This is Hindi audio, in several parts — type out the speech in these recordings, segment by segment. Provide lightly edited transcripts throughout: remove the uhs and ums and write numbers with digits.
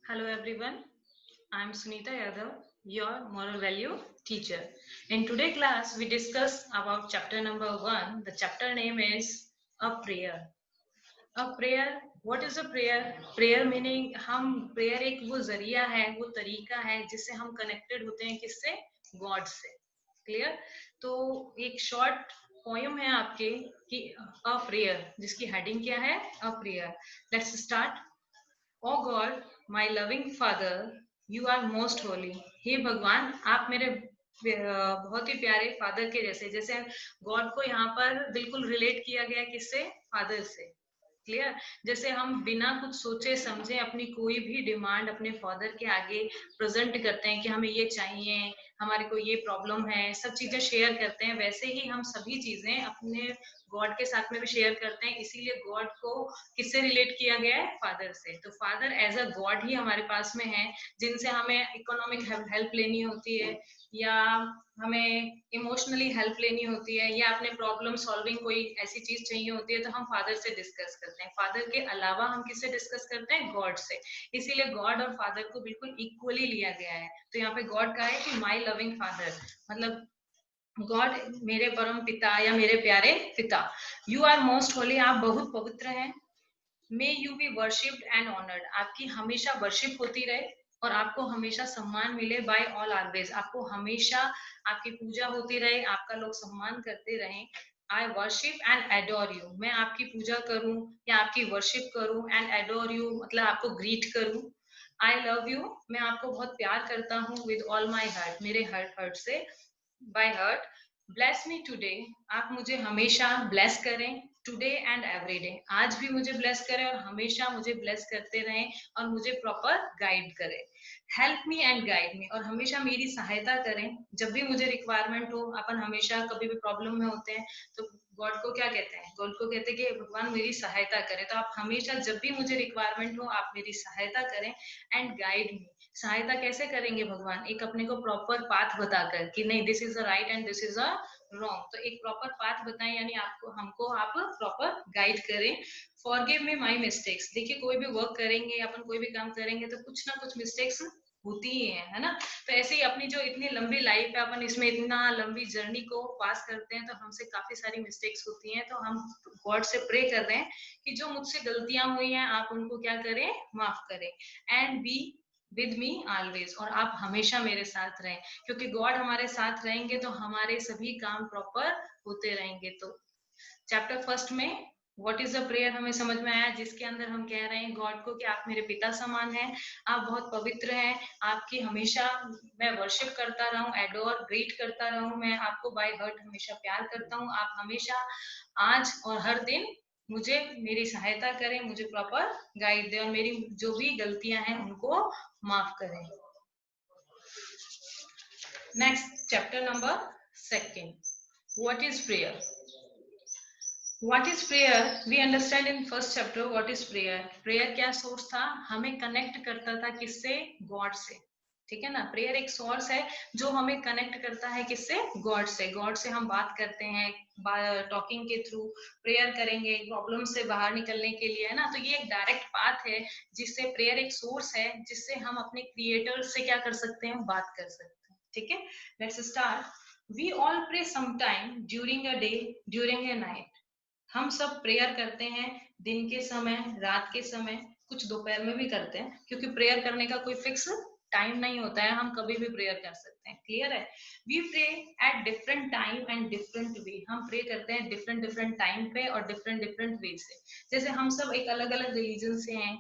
Hello everyone, I am Sunita Yadav, your moral value teacher. In today's class, we discuss about chapter number 1. The chapter name is A Prayer. A prayer, what is a prayer? Prayer meaning हम prayer एक वो जरिया है, वो तरीका है जिससे हम कनेक्टेड होते हैं किससे? गॉड से. क्लियर? तो एक शॉर्ट पोयम है आपके कि अ प्रेयर, जिसकी हेडिंग क्या है? A prayer. Let's start. O God, my loving father, you are most holy. हे भगवान, आप मेरे बहुत ही प्यारे फादर के जैसे. जैसे गॉड को यहाँ पर बिल्कुल रिलेट किया गया किससे? फादर से. क्लियर? जैसे हम बिना कुछ सोचे समझे अपनी कोई भी डिमांड अपने फादर के आगे प्रेजेंट करते हैं कि हमें ये चाहिए, हमारे को ये प्रॉब्लम है, सब चीजें शेयर करते हैं, वैसे ही हम सभी चीजें अपने गॉड के साथ में भी शेयर करते हैं. इसीलिए गॉड को किससे रिलेट किया गया है? फादर से. तो फादर एज अ गॉड ही हमारे पास में है, जिनसे हमें इकोनॉमिक हेल्प लेनी होती है, या हमें इमोशनली हेल्प लेनी होती है, या अपने प्रॉब्लम सॉल्विंग कोई ऐसी चीज चाहिए होती है, तो हम फादर से डिस्कस करते हैं. फादर के अलावा हम किससे डिस्कस करते हैं? गॉड से. इसीलिए गॉड और फादर को बिल्कुल इक्वली लिया गया है. तो यहाँ पे गॉड का है कि माई लविंग फादर, मतलब गॉड मेरे परम पिता या मेरे प्यारे पिता. यू आर मोस्ट होली, आप बहुत पवित्र हैं. May you B worshipped and honoured, आपकी हमेशा वर्शिप होती रहे और आपको हमेशा सम्मान मिले. बाय ऑल ऑलवेज, आपको हमेशा आपकी पूजा होती रहे, आपका लोग सम्मान करते रहें. आई वर्शिप एंड एडोर यू, मैं आपकी पूजा करूं या आपकी वर्शिप करूं. एंड एडोर यू मतलब आपको ग्रीट करूं. आई लव यू, मैं आपको बहुत प्यार करता हूँ. विद ऑल माई हार्ट, मेरे हर्ट से, by heart. Bless me today, आप मुझे हमेशा ब्लेस करें. टुडे एंड एवरी डे, आज भी मुझे ब्लेस करें और हमेशा मुझे ब्लेस करते रहें और मुझे प्रॉपर गाइड करें. Help me and guide me, और हमेशा मेरी सहायता करें जब भी मुझे रिक्वायरमेंट हो. अपन हमेशा कभी भी प्रॉब्लम में होते हैं तो गॉड को क्या कहते हैं? गॉड को कहते हैं कि भगवान मेरी सहायता करें. तो आप हमेशा जब भी मुझे रिक्वायरमेंट हो आप मेरी सहायता करें. एंड गाइड मी, सहायता कैसे करेंगे भगवान? एक अपने को प्रॉपर पाथ बताकर कि नहीं, this is a right and this is a wrong. तो एक प्रॉपर पाथ बताएं, यानी आपको हमको आप प्रॉपर गाइड करें. फॉरगिव मी माई मिस्टेक्स, देखिए कोई भी वर्क करेंगे, अपन कोई भी काम करेंगे तो कुछ ना कुछ मिस्टेक्स होती ही है ना? तो ऐसे ही अपनी जो इतनी लंबी लाइफ है, अपन इसमें इतना लंबी जर्नी को पास करते हैं तो हमसे काफी सारी मिस्टेक्स होती हैं. तो हम गॉड से प्रे कर रहे हैं कि जो मुझसे गलतियां हुई हैं आप उनको क्या करें? माफ करें. And be with me always, और आप हमेशा मेरे साथ रहें, क्योंकि गॉड हमारे साथ रहेंगे तो हमारे सभी काम प्रॉपर होते रहेंगे. तो चैप्टर फर्स्ट में व्हाट इज अ प्रेयर हमें समझ में आया, जिसके अंदर हम कह रहे हैं गॉड को कि आप मेरे पिता समान हैं, आप बहुत पवित्र हैं, आपकी हमेशा मैं वर्शिप करता रहूं, एडोर ग्रीट करता रहूं, मैं आपको बाय हर्ट हमेशा प्यार करता हूं. आप हमेशा आज और हर दिन मुझे मेरी सहायता करें, मुझे प्रॉपर गाइड दें और मेरी जो भी गलतियां हैं उनको माफ करें. Next chapter number second, what is prayer. What is prayer, we understand in first chapter what is prayer. Prayer क्या सोर्स था? हमें कनेक्ट करता था किससे? गॉड से. ठीक है ना? प्रेयर एक सोर्स है जो हमें कनेक्ट करता है किससे? गॉड से. गॉड से हम बात करते हैं टॉकिंग के थ्रू. प्रेयर करेंगे प्रॉब्लम से बाहर निकलने के लिए, है ना? तो ये एक डायरेक्ट पाथ है जिससे प्रेयर एक सोर्स है जिससे हम अपने क्रिएटर से क्या कर सकते हैं? बात कर सकते हैं. ठीक है, let's start. We all pray sometime during a day, during a night. हम सब प्रेयर करते हैं दिन के समय, रात के समय, कुछ दोपहर में भी करते हैं, क्योंकि प्रेयर करने का कोई फिक्स टाइम नहीं होता है, हम कभी भी प्रेयर कर सकते हैं. क्लियर है? We pray at different time and different way, हम प्रे करते हैं डिफरेंट डिफरेंट टाइम पे और डिफरेंट डिफरेंट वे से. जैसे हम सब एक अलग अलग रिलीजन से हैं,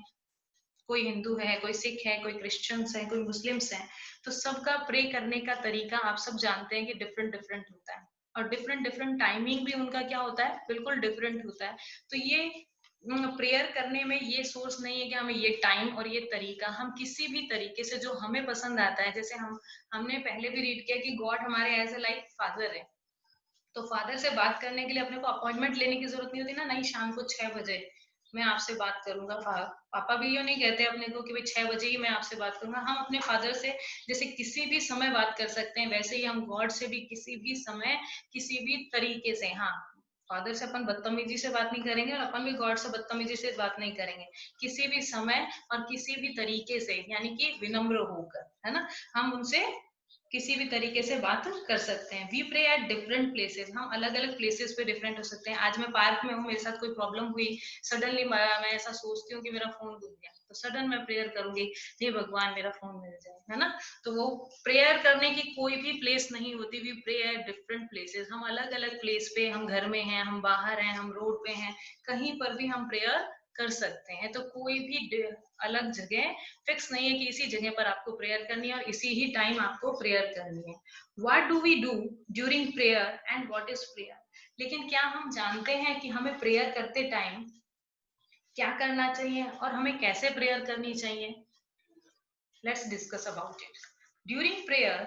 कोई हिंदू है, कोई सिख है, कोई क्रिश्चियंस है, कोई मुस्लिम्स है, तो सबका प्रे करने का तरीका आप सब जानते हैं कि डिफरेंट डिफरेंट होता है. और डिफरेंट डिफरेंट टाइमिंग भी उनका क्या होता है? बिल्कुल डिफरेंट होता है. तो ये प्रेयर करने में ये सोर्स नहीं है कि हमें ये टाइम और ये तरीका, हम किसी भी तरीके से जो हमें पसंद आता है. जैसे हमने पहले भी रीड किया कि गॉड हमारे एज ए लाइक फादर है, तो फादर से बात करने के लिए अपने को अपॉइंटमेंट लेने की जरूरत नहीं होती ना. नहीं, शाम को 6 बजे मैं आपसे बात करूंगा. पापा भी ये नहीं कहते अपने को कि भाई 6 बजे ही मैं आपसे बात करूंगा. हम अपने फादर से जैसे किसी भी समय बात कर सकते हैं, वैसे ही हम गॉड से भी किसी भी समय किसी भी तरीके से. हाँ, फादर से अपन बदतमीजी से बात नहीं करेंगे और अपन भी गॉड से बदतमीजी से बात नहीं करेंगे, किसी भी समय और किसी भी तरीके से, यानी कि विनम्र होकर, है ना, हम उनसे किसी भी तरीके से बात कर सकते हैं। We pray at different places, हम अलग अलग प्लेसेस पे डिफरेंट हो सकते हैं। आज मैं पार्क में हूँ, मेरे साथ कोई प्रॉब्लम हुई, सडनली मैं ऐसा सोचती हूँ कि मेरा फोन गुम गया, तो सडन मैं प्रेयर करूंगी, हे भगवान मेरा फोन मिल जाए, है ना। तो वो प्रेयर करने की कोई भी प्लेस नहीं होती। We pray at different places, हम अलग अलग प्लेस पे, हम घर में हैं, हम बाहर हैं, हम रोड पे हैं, कहीं पर भी हम प्रेयर कर सकते हैं। तो कोई भी अलग जगह फिक्स नहीं है कि इसी जगह पर आपको प्रेयर करनी है और इसी ही टाइम आपको प्रेयर करनी है। What do we do during prayer and what is prayer, लेकिन क्या हम जानते हैं कि हमें प्रेयर करते टाइम क्या करना चाहिए और हमें कैसे प्रेयर करनी चाहिए? Let's discuss about it. During prayer,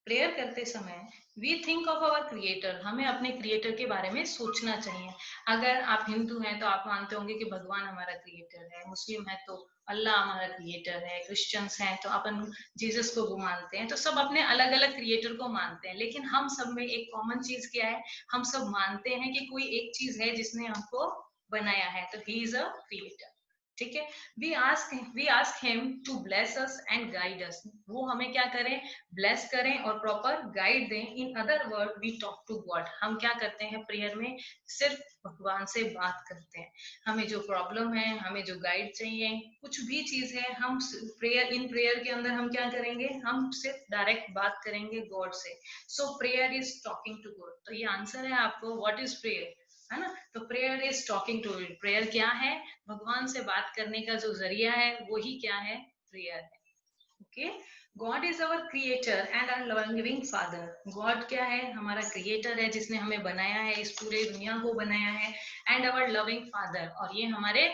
prayer करते समय we think of our creator, हमें अपने क्रिएटर के बारे में सोचना चाहिए। अगर आप हिंदू हैं तो आप मानते होंगे कि भगवान हमारा क्रिएटर है, मुस्लिम है तो अल्लाह हमारा क्रिएटर है, क्रिश्चियंस हैं तो अपन जीसस को मानते हैं। तो सब अपने अलग अलग क्रिएटर को मानते हैं, लेकिन हम सब में एक कॉमन चीज क्या है, हम सब मानते हैं कि कोई एक चीज है जिसने हमको बनाया है, तो ही इज अ क्रिएटर। ठीक है, we ask him to bless us and guide us, वो हमें क्या करें, ब्लेस करें और प्रॉपर गाइड दें। In other word we talk to God, हम क्या करते हैं प्रेयर में, सिर्फ भगवान से बात करते हैं। हमें जो प्रॉब्लम है, हमें जो गाइड चाहिए, कुछ भी चीज है, हम प्रेयर के अंदर हम क्या करेंगे, हम सिर्फ डायरेक्ट बात करेंगे गॉड से। So prayer is talking to God. तो ये आंसर है आपको, व्हाट इज प्रेयर, है ना। तो prayer is talking to it, prayer क्या है, भगवान से बात करने का जो जरिया है वही क्या है, प्रेयर है। Okay, God is our creator and our loving father, God क्या है, हमारा क्रिएटर है जिसने हमें बनाया है, इस पूरे दुनिया को बनाया है, एंड आवर लविंग फादर, और ये हमारे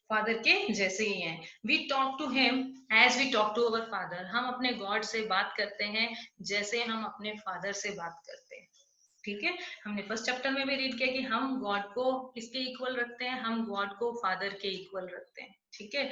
फादर के जैसे ही हैं। We talk to him as we talk to our father, हम अपने गॉड से बात करते हैं जैसे हम अपने फादर से बात करते हैं। ठीक है, हमने फर्स्ट चैप्टर में भी रीड किया कि हम गॉड को किसके इक्वल रखते हैं, हम गॉड को फादर के इक्वल रखते हैं। ठीक है,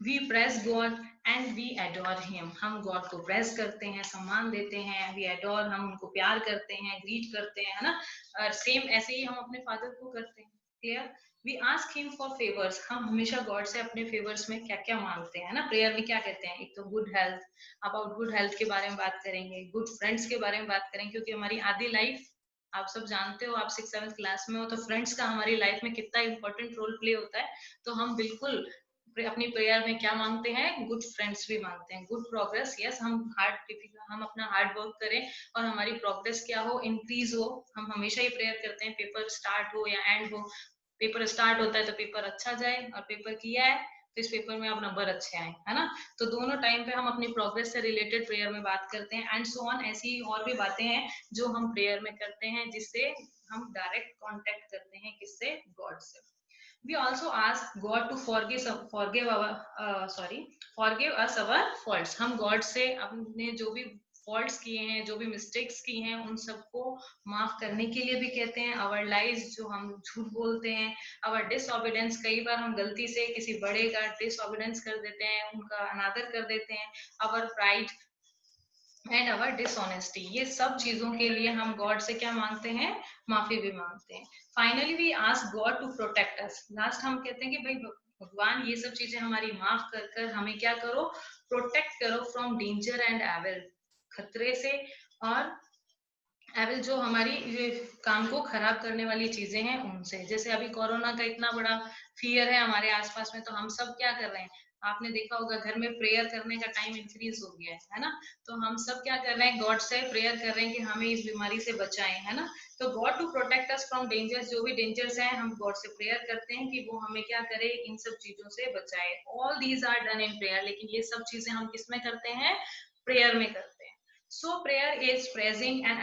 we praise God and we adore him, हम गॉड को प्रेस करते हैं, सम्मान देते हैं, वी एडोर, हम उनको प्यार करते हैं, ग्रीट करते हैं, है ना। और सेम ऐसे ही हम अपने फादर को करते हैं। Clear, we ask him for favours, हम हमेशा गॉड से अपने फेवर्स में क्या क्या मांगते हैं ना, प्रेयर में क्या कहते हैं, एक तो good health, about good health के बारे में बात करेंगे, गुड फ्रेंड्स के बारे में बात करेंगे, क्योंकि हमारी आधी लाइफ, आप सब जानते हो, आप 6th-7th क्लास में हो, तो फ्रेंड्स का हमारी लाइफ में कितना इंपॉर्टेंट रोल प्ले होता है। तो हम बिल्कुल अपनी प्रेयर में क्या मांगते हैं, गुड फ्रेंड्स भी मांगते हैं, गुड प्रोग्रेस, यस, हम अपना हार्ड वर्क करें और हमारी प्रोग्रेस क्या हो, इंक्रीज हो। हम हमेशा ही प्रेयर करते हैं, पेपर स्टार्ट हो या एंड हो, पेपर स्टार्ट होता है तो पेपर अच्छा जाए, और पेपर किया है तो इस पेपर में आप नंबर अच्छे आए, है ना। तो दोनों टाइम पे हम अपनी प्रोग्रेस से रिलेटेड प्रेयर में बात करते हैं, एंड सो ऑन, ऐसी और भी बातें हैं जो हम प्रेयर में करते हैं, जिससे हम डायरेक्ट कांटेक्ट करते हैं, किससे, गॉड से। We also ask God to forgive us our faults, हम गॉड से अपने जो भी फॉल्ट्स किए हैं, जो भी मिस्टेक्स की हैं, उन सबको माफ करने के लिए भी कहते हैं। आवर लाइज, जो हम झूठ बोलते हैं, आवर डिसओबीडेंस, कई बार हम गलती से किसी बड़े का डिसओबीडेंस कर देते हैं, उनका अनादर कर देते हैं, our pride and our dishonesty, ये सब चीजों के लिए हम गॉड से क्या मांगते हैं, माफी भी मांगते हैं। Finally we ask God to protect us, last हम कहते हैं कि भाई भगवान ये सब चीजें हमारी माफ कर कर हमें क्या करो, प्रोटेक्ट करो फ्रॉम डेंजर एंड एविल, खतरे से और एविल, जो हमारी ये काम को खराब करने वाली चीजें हैं उनसे। जैसे अभी कोरोना का इतना बड़ा फियर है हमारे आसपास में, तो हम सब क्या कर रहे हैं, आपने देखा होगा घर में प्रेयर करने का टाइम इंक्रीज हो गया है ना। तो हम सब क्या कर रहे हैं, गॉड से प्रेयर कर रहे हैं कि हमें इस बीमारी से बचाएं, है ना। तो God to protect us from dangers, जो भी डेंजर्स हैं हम गॉड से प्रेयर करते हैं कि वो हमें क्या करे, इन सब चीजों से बचाए। All these are done in prayer, लेकिन ये सब चीजें हम किस में करते हैं, प्रेयर में करते हैं। So prayer is praising and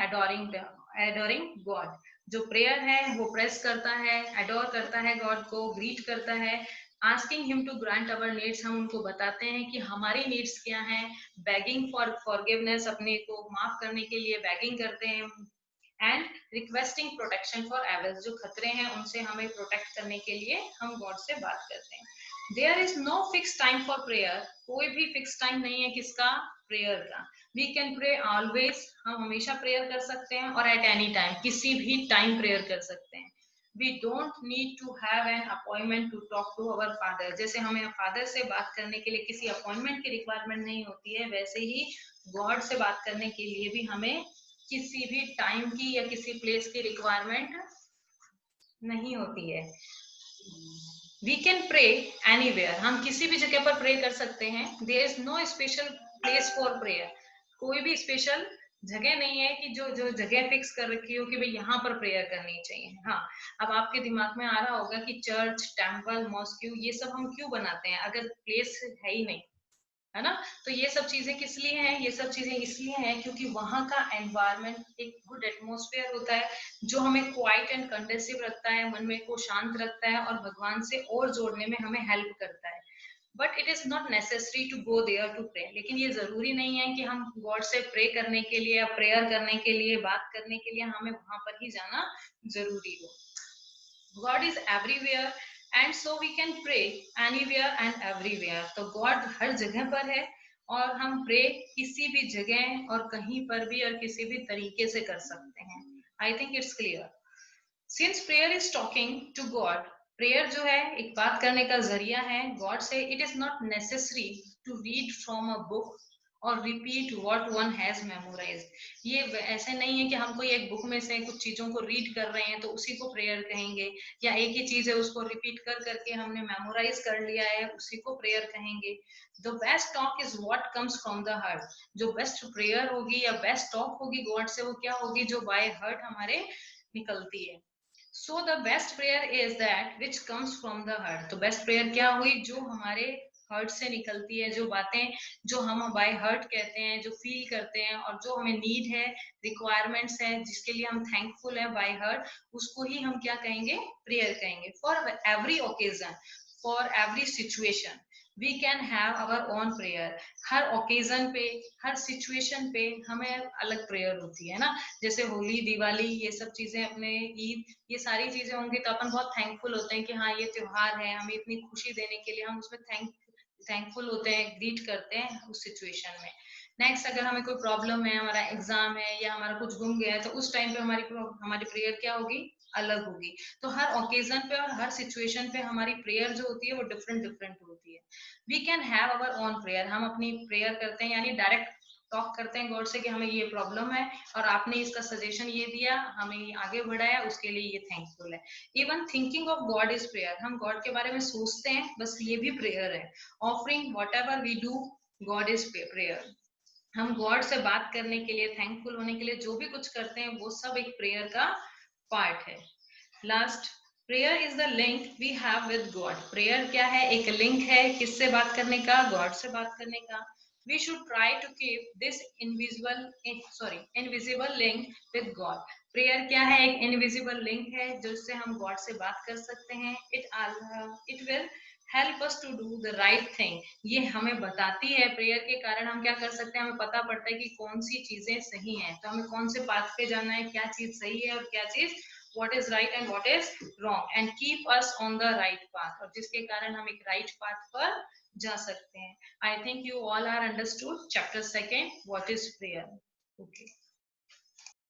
adoring God, जो प्रेयर है वो प्रेस करता है, एडोर करता है गॉड को, ग्रीट करता है, asking him to grant our needs, हम उनको बताते हैं कि हमारी नीड्स क्या हैं, बेगिंग फॉर फॉरगिवनेस, अपने को माफ करने के लिए बेगिंग करते हैं, and requesting protection for evil, जो खतरे हैं उनसे हमें प्रोटेक्ट करने के लिए हम गॉड से बात करते हैं। There is no fix time for prayer, कोई भी फिक्स टाइम नहीं है किसका, प्रेयर का। वी कैन प्रे ऑलवेज, हम हमेशा प्रेयर कर सकते हैं, और एट एनी टाइम, किसी भी टाइम प्रेयर कर सकते हैं। We don't need to have an appointment to talk to our father, जैसे हमें फादर से बात करने के लिए किसी अपॉइंटमेंट की रिक्वायरमेंट नहीं होती है, वैसे ही गॉड से बात करने के लिए भी हमें किसी भी टाइम की या किसी प्लेस की रिक्वायरमेंट नहीं होती है। वी कैन प्रे एनीवेयर, हम किसी भी जगह पर प्रे कर सकते हैं। There is no special place for prayer, कोई भी स्पेशल जगह नहीं है कि जो जो जगह फिक्स कर रखी हो कि भाई यहाँ पर प्रेयर करनी चाहिए। हाँ, अब आपके दिमाग में आ रहा होगा कि चर्च, टेम्पल, मॉस्क्यू, ये सब हम क्यों बनाते हैं अगर प्लेस है ही नहीं, है ना। तो ये सब चीजें किस लिए हैं, ये सब चीजें इसलिए हैं क्योंकि वहां का एनवायरनमेंट एक गुड एटमोस्फेयर होता है, जो हमें क्वाइट एंड कंडेसिव रखता है, मन में को शांत रखता है, और भगवान से और जोड़ने में हमें हेल्प करता है। But it is not necessary to go there to pray, लेकिन ये जरूरी नहीं है कि हम गॉड से प्रे करने के लिए या प्रेयर करने के लिए, बात करने के लिए हमें वहां पर ही जाना जरूरी हो। God is everywhere and so we can pray anywhere and everywhere, तो God हर जगह पर है, और हम प्रे किसी भी जगह और कहीं पर भी और किसी भी तरीके से कर सकते हैं। I think it's clear. Since prayer is talking to God, prayer जो है एक बात करने का जरिया है गॉड से, it is not necessary to read from a book और repeat what one has memorised. ये ऐसे नहीं है कि हम कोई एक बुक में से कुछ चीजों को रीड कर रहे हैं तो उसी को प्रेयर कहेंगे, या एक ही चीज है उसको रिपीट कर करके हमने मेमोराइज कर लिया है उसी को प्रेयर कहेंगे। The best talk is what comes from the heart, जो बेस्ट प्रेयर होगी या बेस्ट टॉक होगी गॉड से, वो क्या होगी, जो बाय हार्ट हमारे निकलती है। So the best prayer is that which comes from the heart, तो बेस्ट प्रेयर क्या हुई, जो हमारे हर्ट से निकलती है, जो बातें जो हम बाय हर्ट कहते हैं, जो फील करते हैं, और जो हमें नीड है, रिक्वायरमेंट्स है, जिसके लिए हम थैंकफुल है बाय हर्ट, उसको ही हम क्या कहेंगे, प्रेयर कहेंगे। For every occasion, for every situation we can have our own prayer. हर ओकेजन पे, हर सिचुएशन पे हमें अलग प्रेयर होती है ना। जैसे होली, दिवाली, ये सब चीजें, अपने ईद, ये सारी चीजें होंगी तो अपन बहुत थैंकफुल होते हैं कि हाँ ये त्योहार है, हमें इतनी खुशी देने के लिए, हम उसमें थैंकफुल होते हैं, ग्रीट करते हैं उस सिचुएशन में। नेक्स्ट, अगर हमें कोई प्रॉब्लम है, हमारा एग्जाम है या हमारा कुछ गुम गया है, तो उस टाइम पे हमारी प्रेयर क्या होगी, अलग होगी। तो हर ओकेजन पे और हर सिचुएशन पे हमारी प्रेयर जो होती है वो डिफरेंट डिफरेंट होती है। We can have our own prayer, हम अपनी प्रेयर करते हैं, यानी डायरेक्ट टॉक करते हैं गॉड से कि हमें ये प्रॉब्लम है और आपने इसका सजेशन ये दिया, हमें आगे बढ़ाया, उसके लिए ये थैंकफुल है। Even thinking of God is prayer, हम गॉड के बारे में सोचते हैं, बस ये भी प्रेयर है। Offering whatever we do, God is prayer. हम गॉड से बात करने के लिए, थैंकफुल होने के लिए जो भी कुछ करते हैं, वो सब एक प्रेयर का पार्ट है। Last, prayer is the link we have with God, prayer क्या है, एक लिंक है, किससे बात करने का, गॉड से बात करने का। we should try to keep this invisible link with God। Prayer क्या है, एक इनविजिबल लिंक है जिससे हम गॉड से बात कर सकते हैं। It will help us to do the right thing, ये हमें बताती है, प्रेयर के कारण हम क्या कर सकते हैं, हमें पता पड़ता है कि कौन सी चीजें सही हैं, तो हमें कौन से पाथ पे जाना है, क्या चीज सही है और क्या चीज, what is right and what is wrong, and keep us on the right path, और जिसके कारण हम एक right path पर जा सकते हैं। I think you all are understood chapter 2 what is prayer। Okay.